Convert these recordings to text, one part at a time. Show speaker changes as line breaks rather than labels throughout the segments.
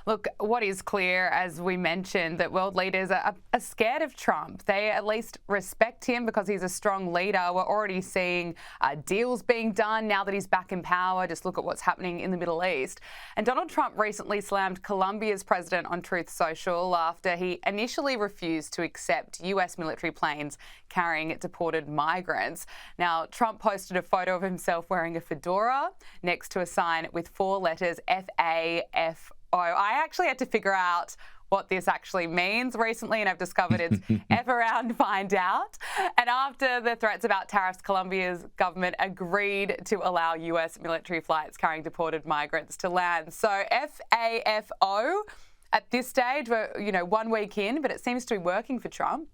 Look, what is clear, as we mentioned, that world leaders are scared of Trump. They at least respect him because he's a strong leader. We're already seeing deals being done now that he's back in power. Just look at what's happening in the Middle East. And Donald Trump recently slammed Colombia's president on Truth Social after he initially refused to accept US military planes carrying deported migrants. Now, Trump posted a photo of himself wearing a fedora next to a sign with 4 letters, FAFO. I actually had to figure out what this actually means recently, and I've discovered it's F around, find out. And after the threats about tariffs, Colombia's government agreed to allow US military flights carrying deported migrants to land. So FAFO at this stage, we're 1 week in, but it seems to be working for Trump.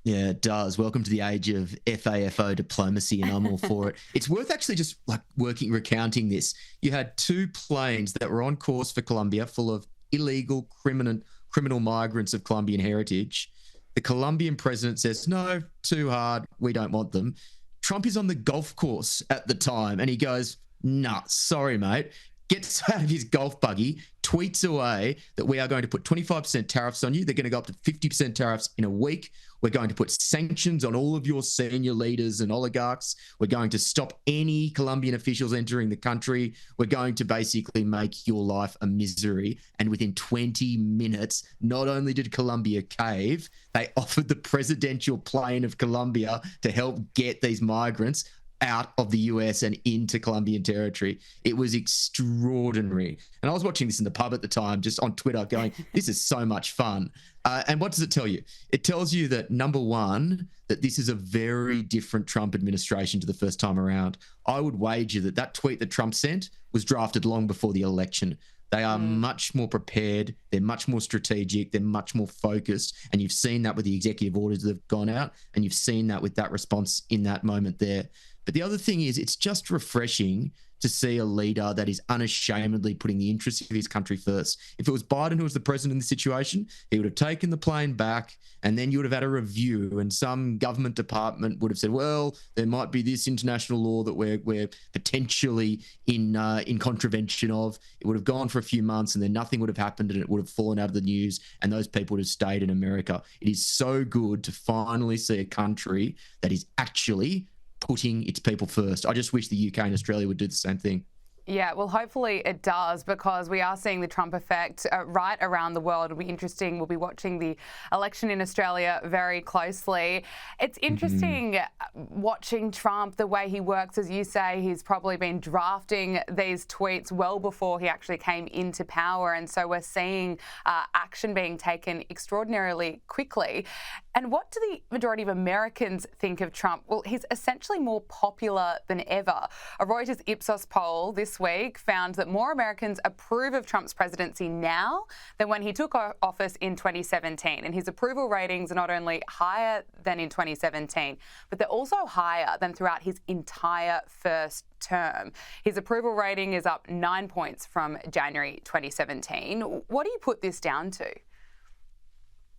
Yeah, it does. Welcome to the age of FAFO diplomacy, and I'm all for it. It's worth actually just recounting this. You had 2 planes that were on course for Colombia full of illegal criminal migrants of Colombian heritage. The Colombian president says, no, too hard, we don't want them. Trump is on the golf course at the time and he goes, nah, sorry, mate. Gets out of his golf buggy, tweets away that we are going to put 25% tariffs on you. They're going to go up to 50% tariffs in a week. We're going to put sanctions on all of your senior leaders and oligarchs. We're going to stop any Colombian officials entering the country. We're going to basically make your life a misery. And within 20 minutes, not only did Colombia cave, they offered the presidential plane of Colombia to help get these migrants out of the US and into Colombian territory. It was extraordinary. And I was watching this in the pub at the time, just on Twitter going, this is so much fun. And what does it tell you? It tells you that, number one, that this is a very different Trump administration to the first time around. I would wager that that tweet that Trump sent was drafted long before the election. They are much more prepared. They're much more strategic. They're much more focused. And you've seen that with the executive orders that have gone out. And you've seen that with that response in that moment there. But the other thing is, it's just refreshing to see a leader that is unashamedly putting the interests of his country first. If it was Biden who was the president in the situation, he would have taken the plane back and then you would have had a review and some government department would have said, well, there might be this international law that we're potentially in contravention of. It would have gone for a few months and then nothing would have happened and it would have fallen out of the news and those people would have stayed in America. It is so good to finally see a country that is actually putting its people first. I just wish the UK and Australia would do the same thing.
Yeah, well, hopefully it does, because we are seeing the Trump effect right around the world. It'll be interesting. We'll be watching the election in Australia very closely. It's interesting watching Trump, the way he works. As you say, he's probably been drafting these tweets well before he actually came into power. And so we're seeing action being taken extraordinarily quickly. And what do the majority of Americans think of Trump? Well, he's essentially more popular than ever. A Reuters Ipsos poll this week found that more Americans approve of Trump's presidency now than when he took office in 2017. And his approval ratings are not only higher than in 2017, but they're also higher than throughout his entire first term. His approval rating is up 9 points from January 2017. What do you put this down to?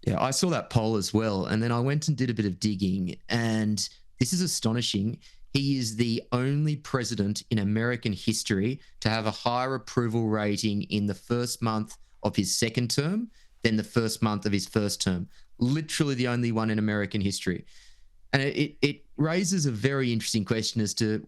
Yeah, I saw that poll as well. And then I went and did a bit of digging. And this is astonishing. He is the only president in American history to have a higher approval rating in the first month of his second term than the first month of his first term. Literally the only one in American history. And it raises a very interesting question as to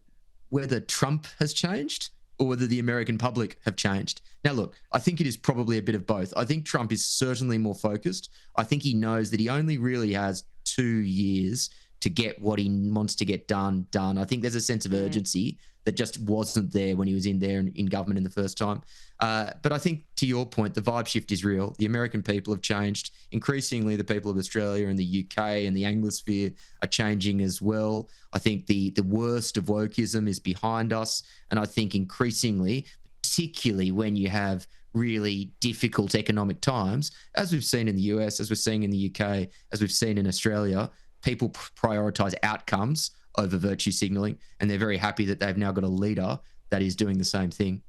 whether Trump has changed or whether the American public have changed. Now, look, I think it is probably a bit of both. I think Trump is certainly more focused. I think he knows that he only really has 2 years to get what he wants to get done. I think there's a sense of urgency that just wasn't there when he was in there in government in the first time. But I think, to your point, the vibe shift is real. The American people have changed. Increasingly, the people of Australia and the UK and the Anglosphere are changing as well. I think the worst of wokeism is behind us. And I think increasingly, particularly when you have really difficult economic times, as we've seen in the US, as we're seeing in the UK, as we've seen in Australia, people prioritise outcomes over virtue signalling, and they're very happy that they've now got a leader that is doing the same thing.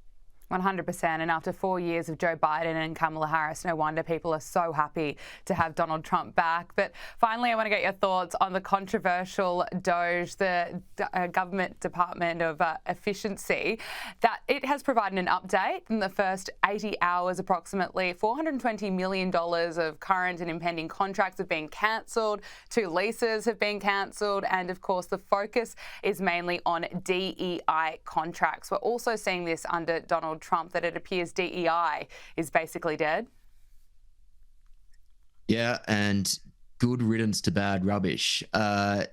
100%. And after 4 years of Joe Biden and Kamala Harris, no wonder people are so happy to have Donald Trump back. But finally, I want to get your thoughts on the controversial DOGE, the Government Department of Efficiency, that it has provided an update. In the first 80 hours, approximately $420 million of current and impending contracts have been cancelled. 2 leases have been cancelled. And of course, the focus is mainly on DEI contracts. We're also seeing this under Donald Trump, that it appears DEI is basically dead.
Yeah, and good riddance to bad rubbish. I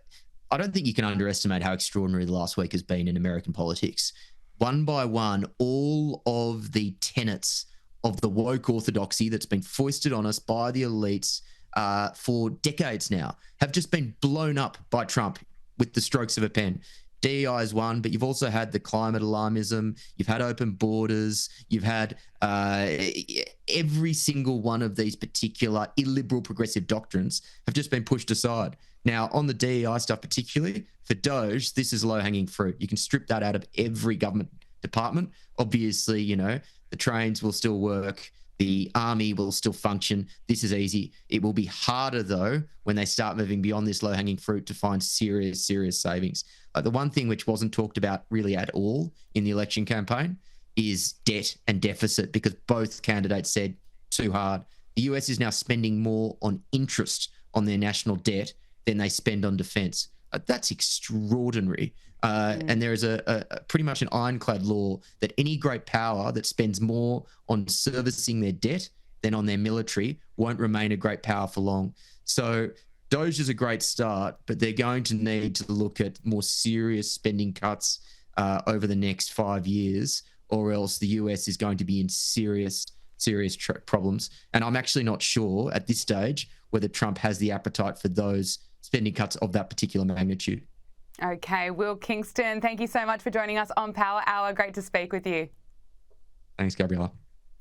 don't think you can underestimate how extraordinary the last week has been in American politics. One by one, all of the tenets of the woke orthodoxy that's been foisted on us by the elites for decades now have just been blown up by Trump with the strokes of a pen. DEI is one, but you've also had the climate alarmism, you've had open borders, you've had every single one of these particular illiberal progressive doctrines have just been pushed aside. Now, on the DEI stuff particularly, for DOGE, this is low-hanging fruit. You can strip that out of every government department. Obviously, you know, the trains will still work, the army will still function. This is easy. It will be harder, though, when they start moving beyond this low-hanging fruit to find serious savings. The one thing which wasn't talked about really at all in the election campaign is debt and deficit, because both candidates said too hard. The US is now spending more on interest on their national debt than they spend on defence. That's extraordinary. And there is a pretty much an ironclad law that any great power that spends more on servicing their debt than on their military won't remain a great power for long. So DOGE is a great start, but they're going to need to look at more serious spending cuts over the next 5 years, or else the US is going to be in serious problems. And I'm actually not sure at this stage whether Trump has the appetite for those spending cuts of that particular magnitude.
Okay, Will Kingston, thank you so much for joining us on Power Hour. Great to speak with you.
Thanks, Gabriella.